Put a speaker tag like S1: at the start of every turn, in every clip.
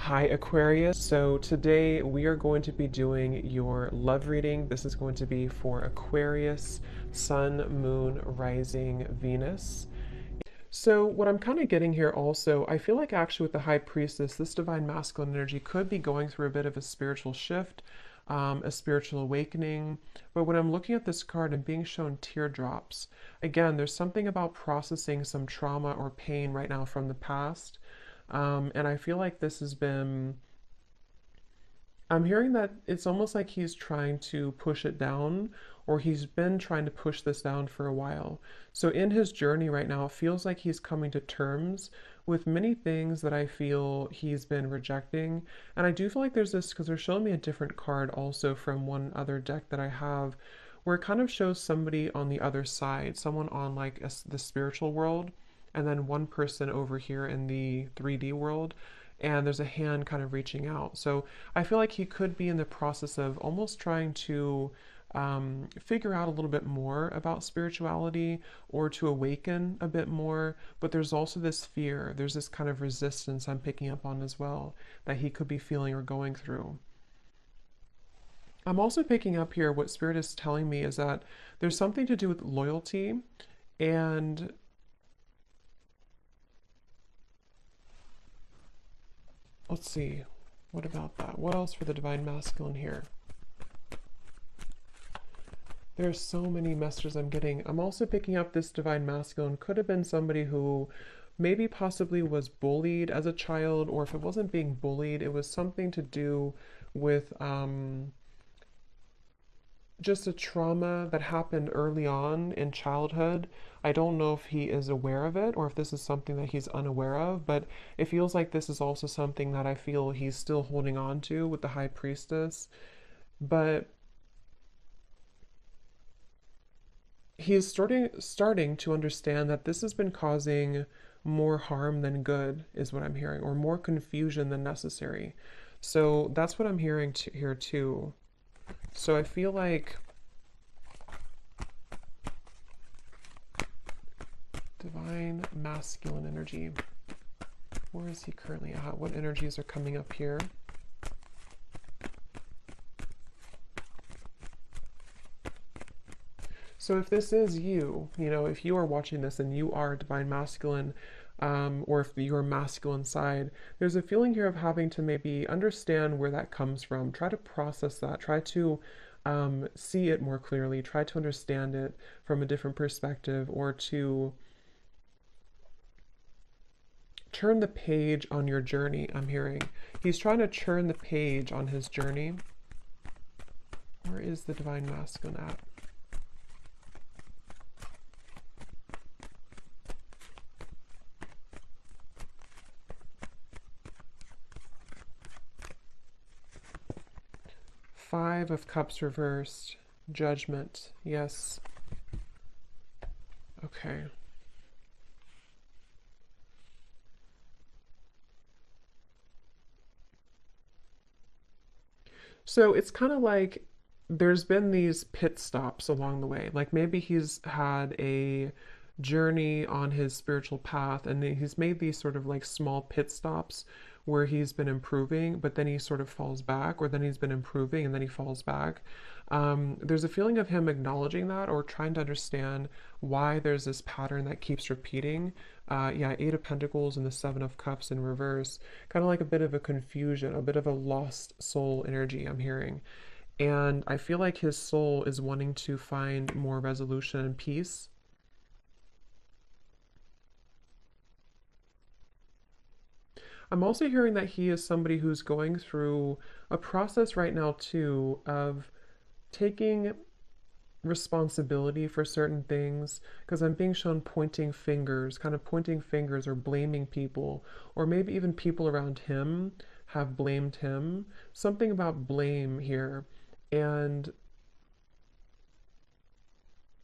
S1: Hi Aquarius. So today we are going to be doing your love reading. This is going to be for Aquarius, Sun, Moon, Rising, Venus. So what I'm kind of getting here also, I feel like actually with the High Priestess, this divine masculine energy could be going through a bit of a spiritual shift, a spiritual awakening. But when I'm looking at this card, I'm being shown teardrops. Again, there's something about processing some trauma or pain right now from the past. And I feel like this has been, I'm hearing that it's almost like he's trying to push it down, or he's been trying to push this down for a while. So in his journey right now, it feels like he's coming to terms with many things that I feel he's been rejecting. And I do feel like there's this, because they're showing me a different card also from one other deck that I have, where it kind of shows somebody on the other side, someone on like the spiritual world, and then one person over here in the 3D world, and there's a hand kind of reaching out. So I feel like he could be in the process of almost trying to figure out a little bit more about spirituality or to awaken a bit more. But there's also this fear, there's this kind of resistance I'm picking up on as well that he could be feeling or going through. I'm also picking up here what Spirit is telling me is that there's something to do with loyalty, and let's see, what about that? What else for the divine masculine here? There's so many messages I'm getting. I'm also picking up this divine masculine could have been somebody who maybe possibly was bullied as a child, or if it wasn't being bullied, it was something to do with just a trauma that happened early on in childhood. I don't know if he is aware of it or if this is something that he's unaware of, but it feels like this is also something that I feel he's still holding on to with the High Priestess. But he is starting to understand that this has been causing more harm than good, is what I'm hearing, or more confusion than necessary. So that's what I'm hearing here too. So I feel like divine masculine energy. Where is he currently at? What energies are coming up here? So if this is you, if you are watching this and you are divine masculine, or if you're masculine side, there's a feeling here of having to maybe understand where that comes from. Try to process that. Try to see it more clearly. Try to understand it from a different perspective, or to turn the page on your journey. I'm hearing he's trying to turn the page on his journey. Where is the divine masculine at? Five of Cups reversed. Judgment. Yes. Okay. So it's kind of like there's been these pit stops along the way. Like maybe he's had a journey on his spiritual path and then he's made these sort of like small pit stops where he's been improving, but then he sort of falls back, or then he's been improving and then he falls back. There's a feeling of him acknowledging that or trying to understand why there's this pattern that keeps repeating. Yeah, Eight of Pentacles and the Seven of Cups in reverse. Kind of like a bit of a confusion, a bit of a lost soul energy I'm hearing. And I feel like his soul is wanting to find more resolution and peace. I'm also hearing that he is somebody who's going through a process right now too of taking responsibility for certain things, because I'm being shown pointing fingers, kind of pointing fingers or blaming people, or maybe even people around him have blamed him. Something about blame here. And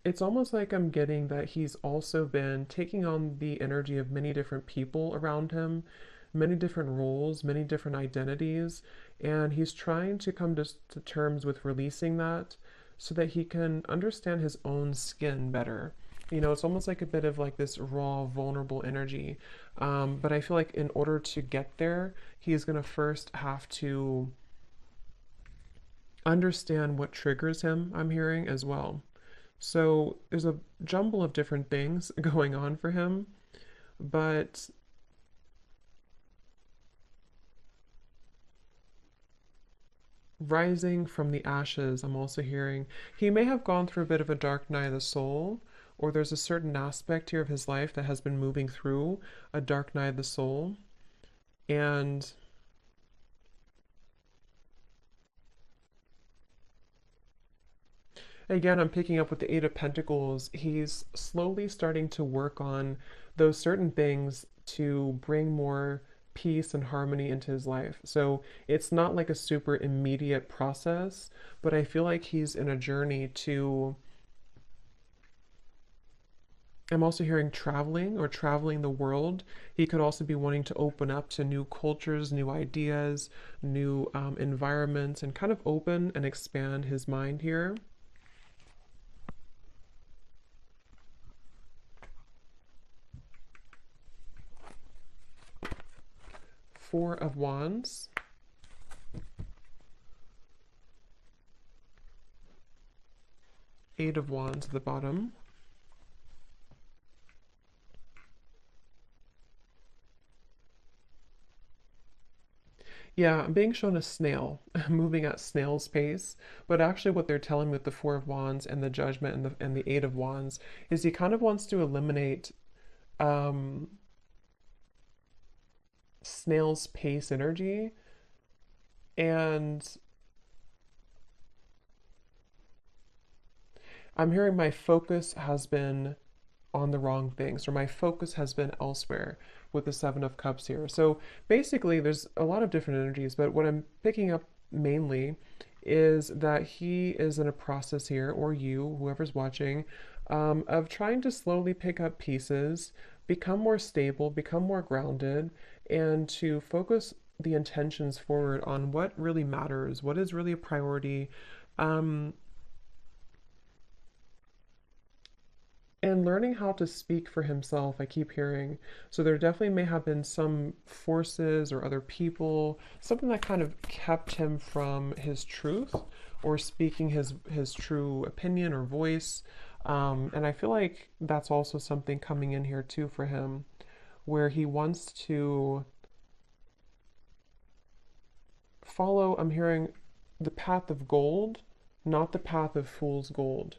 S1: it's almost like I'm getting that he's also been taking on the energy of many different people around him, many different roles, many different identities, and he's trying to come to terms with releasing that so that he can understand his own skin better. You know, it's almost like a bit of like this raw, vulnerable energy. But I feel like in order to get there, he's going to first have to understand what triggers him, I'm hearing as well. So there's a jumble of different things going on for him, but rising from the ashes, I'm also hearing he may have gone through a bit of a dark night of the soul, or there's a certain aspect here of his life that has been moving through a dark night of the soul. And again, I'm picking up with the Eight of Pentacles. He's slowly starting to work on those certain things to bring more peace and harmony into his life. So it's not like a super immediate process, but I feel like he's in a journey to. I'm also hearing traveling or traveling the world. He could also be wanting to open up to new cultures, new ideas, new environments, and kind of open and expand his mind here. Four of Wands. Eight of Wands at the bottom. Yeah, I'm being shown a snail moving at snail's pace, but actually what they're telling me with the Four of Wands and the Judgment and the Eight of Wands is he kind of wants to eliminate um, snail's pace energy, and I'm hearing my focus has been on the wrong things, or my focus has been elsewhere with the Seven of Cups here. So basically, there's a lot of different energies, but what I'm picking up mainly is that he is in a process here, or you, whoever's watching, of trying to slowly pick up pieces, become more stable, become more grounded, and to focus the intentions forward on what really matters, what is really a priority. Um, and learning how to speak for himself, I keep hearing. So there definitely may have been some forces or other people, something that kind of kept him from his truth or speaking his true opinion or voice. And I feel like that's also something coming in here too for him, where he wants to follow, I'm hearing, the path of gold, not the path of fool's gold.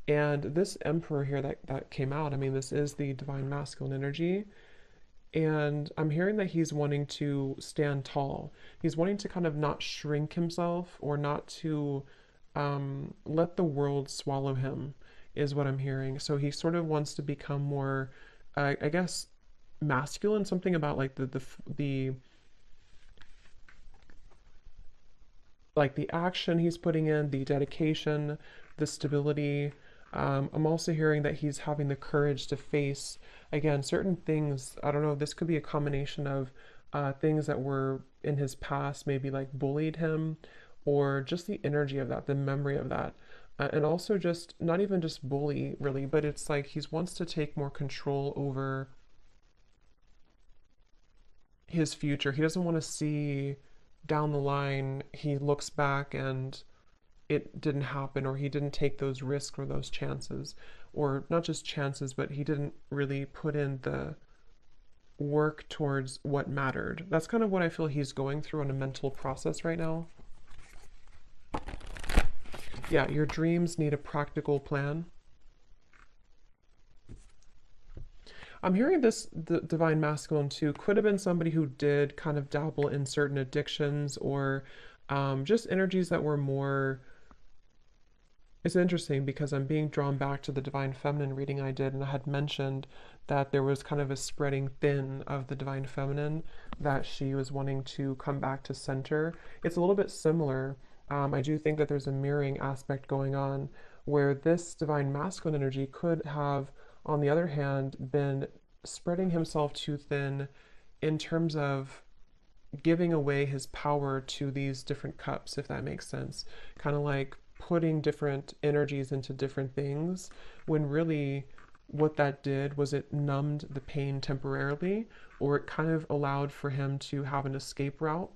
S1: And this emperor here that came out, I mean, this is the divine masculine energy. And I'm hearing that he's wanting to stand tall. He's wanting to kind of not shrink himself or not to let the world swallow him, is what I'm hearing. So he sort of wants to become more, I guess, masculine. Something about like the like the action he's putting in, the dedication, the stability. I'm also hearing that he's having the courage to face, again, certain things. I don't know, this could be a combination of things that were in his past, maybe like bullied him, or just the energy of that, the memory of that. And also just not even just bully really, but it's like he wants to take more control over his future. He doesn't want to see down the line he looks back and it didn't happen, or he didn't take those risks or those chances, or not just chances, but he didn't really put in the work towards what mattered. That's kind of what I feel he's going through on a mental process right now. Yeah, your dreams need a practical plan. I'm hearing this, the divine masculine too could have been somebody who did kind of dabble in certain addictions, or just energies that were more. It's interesting because I'm being drawn back to the divine feminine reading I did, and I had mentioned that there was kind of a spreading thin of the divine feminine, that she was wanting to come back to center. It's a little bit similar. I do think that there's a mirroring aspect going on where this divine masculine energy could have, on the other hand, been spreading himself too thin in terms of giving away his power to these different cups, if that makes sense. Kind of like putting different energies into different things when really what that did was it numbed the pain temporarily, or it kind of allowed for him to have an escape route.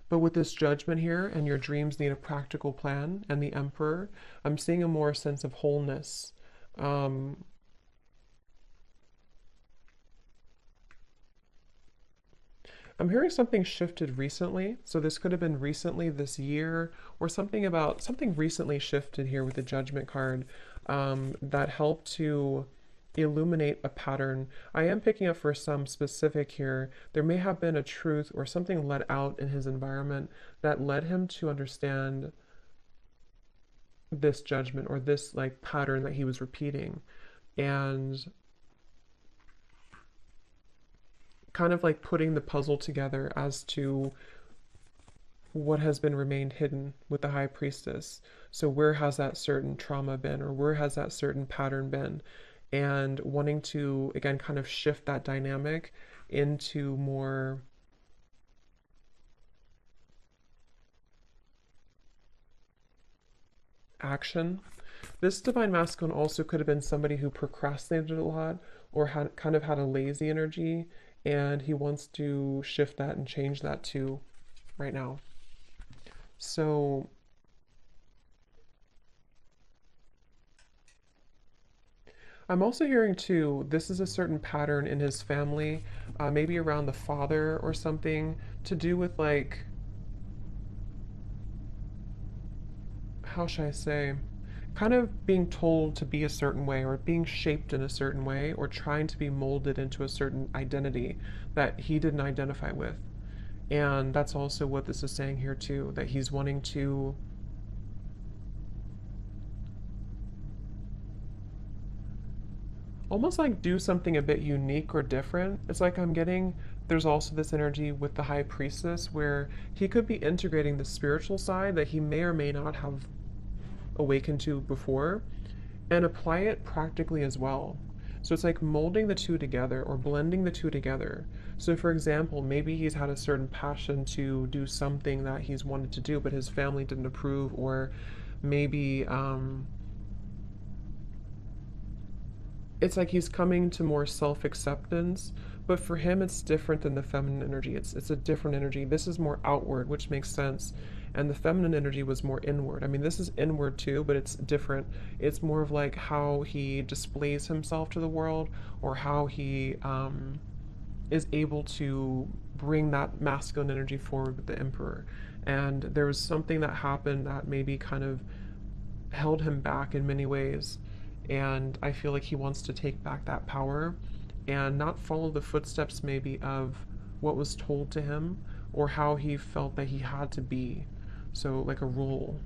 S1: But with this judgment here, and your dreams need a practical plan, and the Emperor, I'm seeing a more sense of wholeness. Um, I'm hearing something shifted recently. So this could have been recently this year, or something recently shifted here with the Judgment card, that helped to illuminate a pattern. I am picking up for some specific here. There may have been a truth or something let out in his environment that led him to understand this judgment, or this like pattern that he was repeating. And kind of like putting the puzzle together as to what has been remained hidden with the high priestess. So where has that certain trauma been, or where has that certain pattern been? And wanting to, again, kind of shift that dynamic into more action. This divine masculine also could have been somebody who procrastinated a lot, or had kind of had a lazy energy, and he wants to shift that and change that too right now. So I'm also hearing too, this is a certain pattern in his family, maybe around the father or something, to do with like, how should I say, kind of being told to be a certain way, or being shaped in a certain way, or trying to be molded into a certain identity that he didn't identify with. And that's also what this is saying here too, that he's wanting to almost like do something a bit unique or different. It's like I'm getting, there's also this energy with the high priestess where he could be integrating the spiritual side that he may or may not have awakened to before, and apply it practically as well. So it's like molding the two together, or blending the two together. So for example, maybe he's had a certain passion to do something that he's wanted to do, but his family didn't approve, or maybe it's like he's coming to more self-acceptance, but for him it's different than the feminine energy. It's a different energy. This is more outward, which makes sense, and the feminine energy was more inward. I mean, this is inward too, but it's different. It's more of like how he displays himself to the world, or how he is able to bring that masculine energy forward with the Emperor. And there was something that happened that maybe kind of held him back in many ways. And I feel like he wants to take back that power and not follow the footsteps maybe of what was told to him, or how he felt that he had to be. So like a role.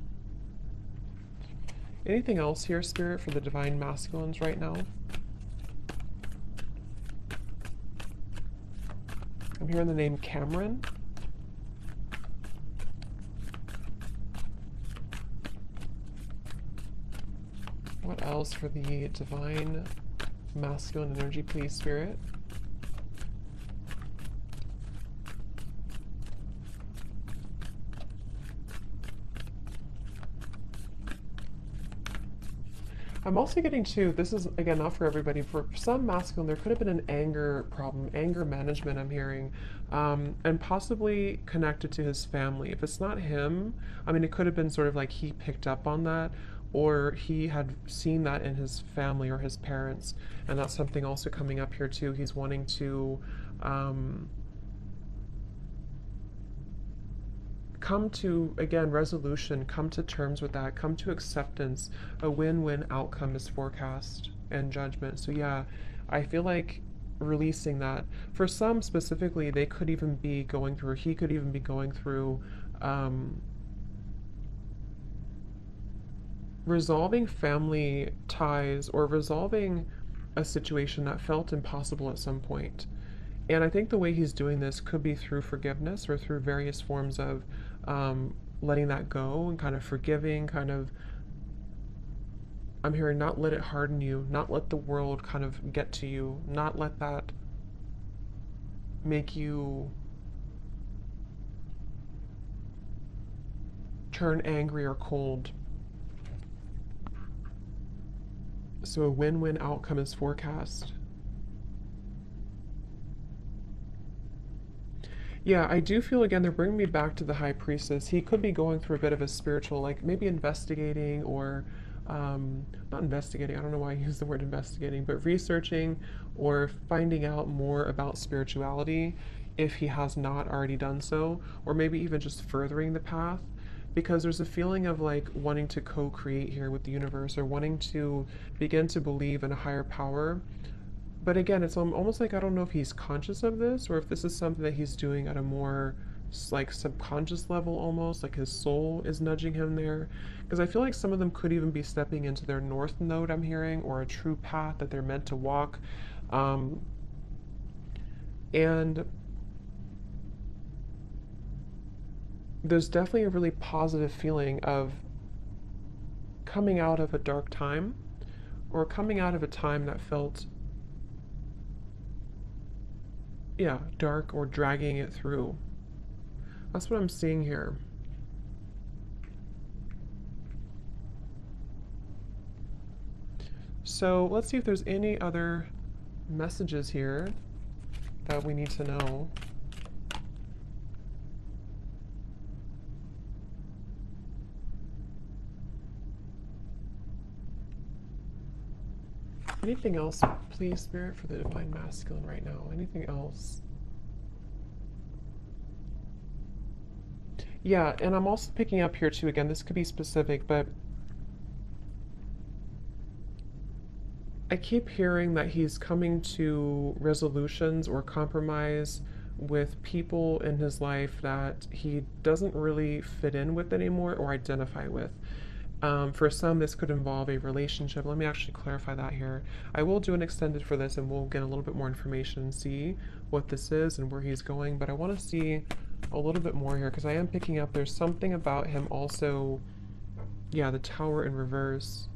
S1: Anything else here, Spirit, for the divine masculines right now? I'm hearing the name Cameron. What else for the divine masculine energy, please, Spirit? I'm also getting to, this is again not for everybody, for some masculine, there could have been an anger problem, anger management, I'm hearing, and possibly connected to his family. If it's not him, I mean, it could have been sort of like he picked up on that, or he had seen that in his family or his parents, and that's something also coming up here too. He's wanting to come to, again, resolution, come to terms with that, come to acceptance. A win-win outcome is forecast, and judgment. So yeah, I feel like releasing that. For some specifically, they could even be going through, he could even be going through resolving family ties, or resolving a situation that felt impossible at some point. And I think the way he's doing this could be through forgiveness, or through various forms of letting that go, and kind of forgiving, kind of, I'm hearing, not let it harden you, not let the world kind of get to you, not let that make you turn angry or cold. So a win-win outcome is forecast. Yeah, I do feel again they're bringing me back to the high priestess. He could be going through a bit of a spiritual, like maybe investigating or not investigating. I don't know why I use the word investigating, but researching or finding out more about spirituality if he has not already done so, or maybe even just furthering the path. Because there's a feeling of like wanting to co create here with the universe or wanting to begin to believe in a higher power, but again, it's almost like I don't know if he's conscious of this or if this is something that he's doing at a more like subconscious level, almost like his soul is nudging him there. Because I feel like some of them could even be stepping into their north node, I'm hearing, or a true path that they're meant to walk. Um, and there's definitely a really positive feeling of coming out of a dark time or coming out of a time that felt, yeah, dark or dragging it through. That's what I'm seeing here. So let's see if there's any other messages here that we need to know. Anything else, please, Spirit, for the Divine Masculine right now? Anything else? Yeah, and I'm also picking up here too, again, this could be specific, but I keep hearing that he's coming to resolutions or compromise with people in his life that he doesn't really fit in with anymore or identify with. For some, this could involve a relationship. Let me actually clarify that here. I will do an extended for this and we'll get a little bit more information and see what this is and where he's going. But I want to see a little bit more here because I am picking up there's something about him also. Yeah, the Tower in reverse.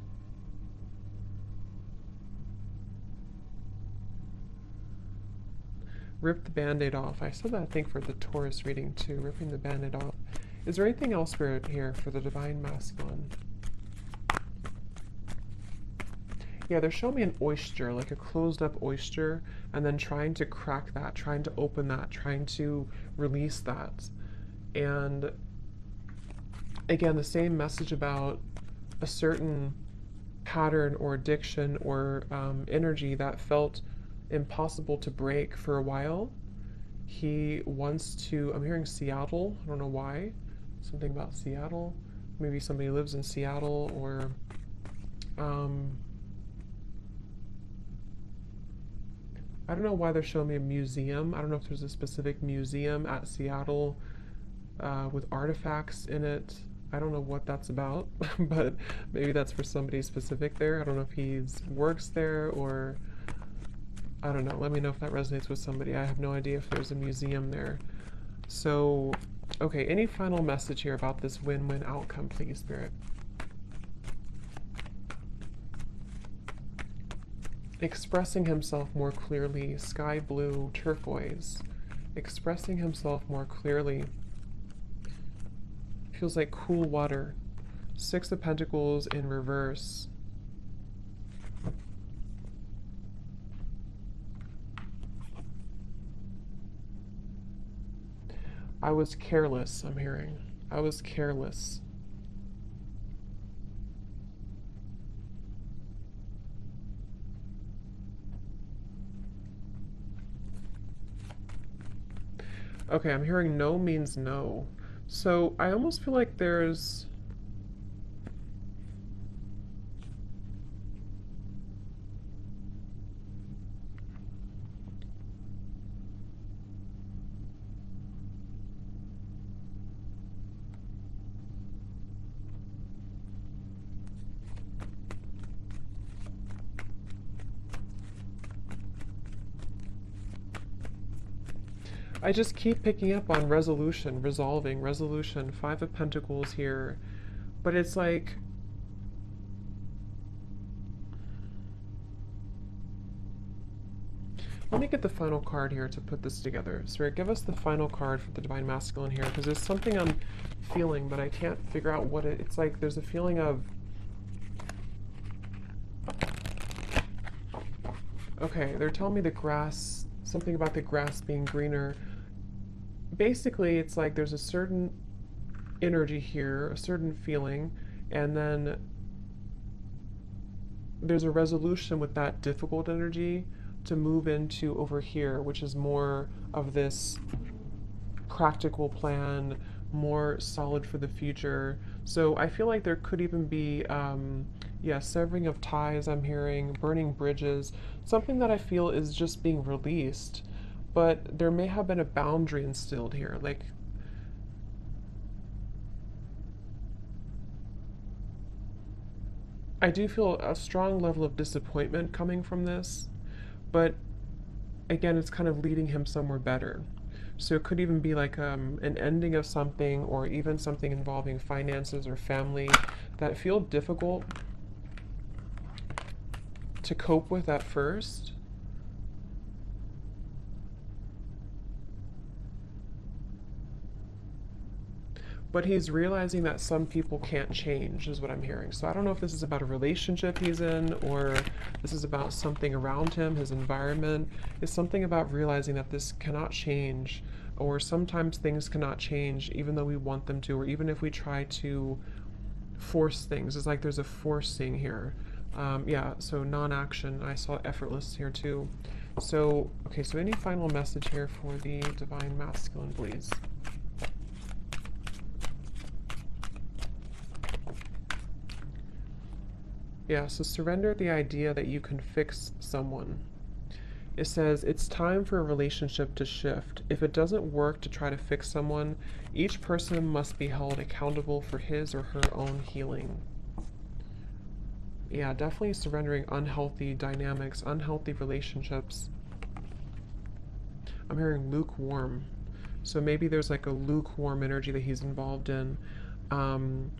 S1: Rip the band-aid off. I said that I think for the Taurus reading too, ripping the band-aid off. Is there anything else, Spirit, here for the Divine Masculine? Yeah, they're showing me an oyster, like a closed up oyster, and then trying to crack that, trying to open that, trying to release that. And again, the same message about a certain pattern or addiction or energy that felt impossible to break for a while. He wants to, I'm hearing Seattle, I don't know why, something about Seattle. Maybe somebody lives in Seattle or I don't know why they're showing me a museum. I don't know if there's a specific museum at Seattle with artifacts in it. I don't know what that's about, but maybe that's for somebody specific there. I don't know if he works there or I don't know. Let me know if that resonates with somebody. I have no idea if there's a museum there. So, okay, any final message here about this win-win outcome, please, Spirit? Expressing himself more clearly, sky blue, turquoise. Expressing himself more clearly. Feels like cool water. Six of Pentacles in reverse. I was careless, I'm hearing. I was careless. Okay, I'm hearing no means no. So I almost feel like there's... I just keep picking up on resolution, resolving, resolution, Five of Pentacles here. But it's like... Let me get the final card here to put this together. Spirit, give us the final card for the Divine Masculine here, because there's something I'm feeling, but I can't figure out what it's like. There's a feeling of... Okay, they're telling me the grass, something about the grass being greener. Basically, it's like there's a certain energy here, a certain feeling, and then there's a resolution with that difficult energy to move into over here, which is more of this practical plan, more solid for the future. So I feel like there could even be, yeah, severing of ties, I'm hearing, burning bridges, something that I feel is just being released. But there may have been a boundary instilled here. Like, I do feel a strong level of disappointment coming from this, but again, it's kind of leading him somewhere better. So it could even be like an ending of something, or even something involving finances or family that feel difficult to cope with at first. But he's realizing that some people can't change, is what I'm hearing. So I don't know if this is about a relationship he's in, or this is about something around him, his environment. It's something about realizing that this cannot change, or sometimes things cannot change even though we want them to, or even if we try to force things. It's like there's a forcing here. Yeah, so non-action. I saw effortless here too. So, okay, so any final message here for the Divine Masculine, please? Yeah, so surrender the idea that you can fix someone. It says it's time for a relationship to shift. If it doesn't work to try to fix someone, each person must be held accountable for his or her own healing. Yeah, definitely surrendering unhealthy dynamics, unhealthy relationships. I'm hearing lukewarm. So maybe there's like a lukewarm energy that he's involved in. Um,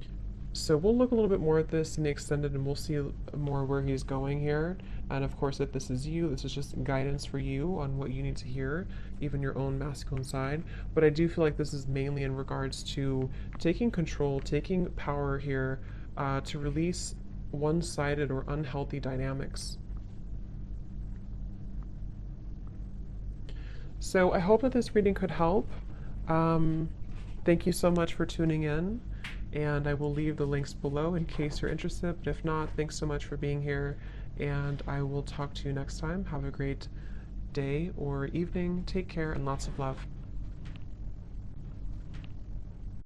S1: So we'll look a little bit more at this in the extended, and we'll see more where he's going here. And of course, if this is you, this is just guidance for you on what you need to hear, even your own masculine side. But I do feel like this is mainly in regards to taking control, taking power here, to release one-sided or unhealthy dynamics. So I hope that this reading could help. Um, Thank you so much for tuning in, and I will leave the links below in case you're interested. But if not, thanks so much for being here, and I will talk to you next time. Have a great day or evening. Take care and lots of love.